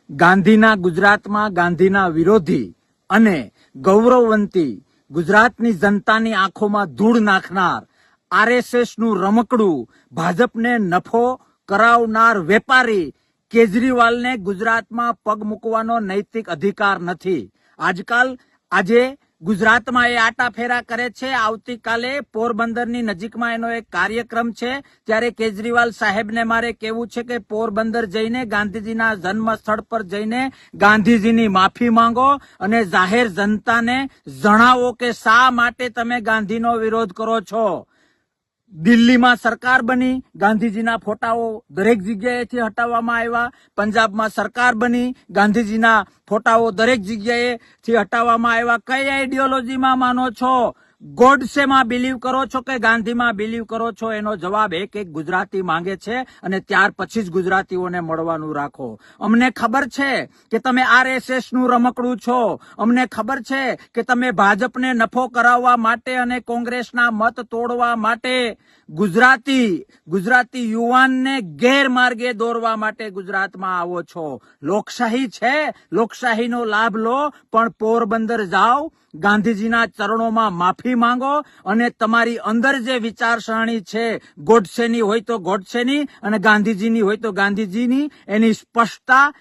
ગાંધીના ગુજરાતમાં ગાંધીના વિરોધી અને ગૌરવવંતી ગુજરાતની જનતાની આંખોમાં ધૂળ નાખનાર આરએસએસનું રમકડું ભાજપને નફો કરાવનાર વેપારી કેજરીવાલને ગુજરાતમાં પગ મૂકવાનો નૈતિક અધિકાર નથી। આજે ગુજરાતમાં એ આટાફેરા કરે છે। આવતીકાલે પોરબંદરની નજીકમાં એનો એક કાર્યક્રમ છે, ત્યારે કેજરીવાલ સાહેબને મારે કહેવું છે કે પોરબંદર જઈને ગાંધીજીના જન્મ સ્થળ પર જઈને ગાંધીજીની માફી માંગો અને જાહેર જનતાને જણાવો કે શા માટે તમે ગાંધીનો વિરોધ કરો છો। દિલ્હીમાં સરકાર બની, ગાંધીજીના ફોટાઓ દરેક જગ્યાએથી હટાવવામાં આવ્યા। પંજાબમાં સરકાર બની, ગાંધીજીના ફોટાઓ દરેક જગ્યાએથી હટાવવામાં આવ્યા। કઈ આઈડિયોલોજીમાં માનો છો? ગોડસેમાં બિલીવ કરો છો કે ગાંધીમાં બિલીવ કરો છો? એનો જવાબ એક ગુજરાતી માંગે છે અને ત્યાર પછી જ ગુજરાતીઓને મળવાનું રાખો। અમને ખબર છે કે તમે આરએસએસ નું રમકડું છો, અમને ખબર છે કે તમે ભાજપને નફો કરાવવા માટે અને કોંગ્રેસના મત તોડવા માટે ગુજરાતી યુવાનને ગેરમાર્ગે દોરવા માટે ગુજરાતમાં આવો છો। લોકશાહી છે, લોકશાહીનો લાભ લો, પણ પોરબંદર જાઓ, ગાંધીજીના ચરણોમાં માફી માંગો અને તમારી અંદર જે વિચારસરણી છે, ગોડસેની હોય તો ગોડસેની અને ગાંધીજીની હોય તો ગાંધીજીની, એની સ્પષ્ટતા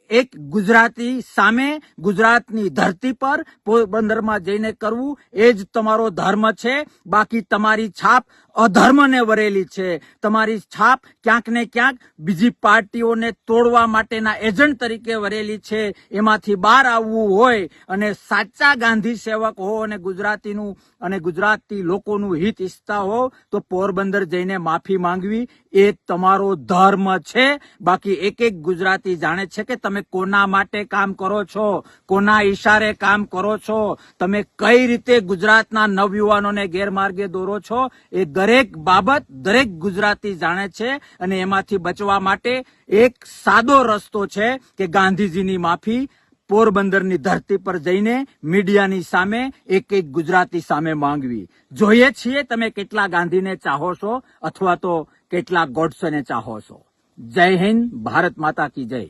એક ગુજરાતી સામે ગુજરાતની ધરતી પર પોરબંદરમાં જઈને કરવું એ જ તમારો ધર્મ છે। બાકી તમારી છાપ અધર્મને વરેલી છે, તમારી છાપ ક્યાંક ને ક્યાંક બીજી પાર્ટીઓને તોડવા માટેના એજન્ટ તરીકે વરેલી છે। એમાંથી બહાર આવવું હોય અને સાચા ગાંધી સેવક હો અને ગુજરાતીનું અને ગુજરાતી લોકોનું હિત ઈચ્છતા હો તો પોરબંદર જઈને માફી માંગવી એ તમારો ધર્મ છે। બાકી એક ગુજરાતી જાણે છે કે તમે કોના માટે કામ કરો છો, કોના ઈશારે કામ કરો છો, તમે કઈ રીતે ગુજરાતના નવયુવાનોને ગેરમાર્ગે દોરો છો, એ દરેક બાબત દરેક ગુજરાતી જાણે છે। અને એમાંથી બચવા માટે એક સાદો રસ્તો છે કે ગાંધીજીની માફી પોરબંદરની ધરતી પર જઈને મીડિયાની સામે એક ગુજરાતી સામે માંગવી। જોઈએ છીએ તમે કેટલા ગાંધીને ચાહો છો અથવા તો કેટલા ગોડસેને ચાહો છો। જય હિન્દ, ભારત માતા કી જય।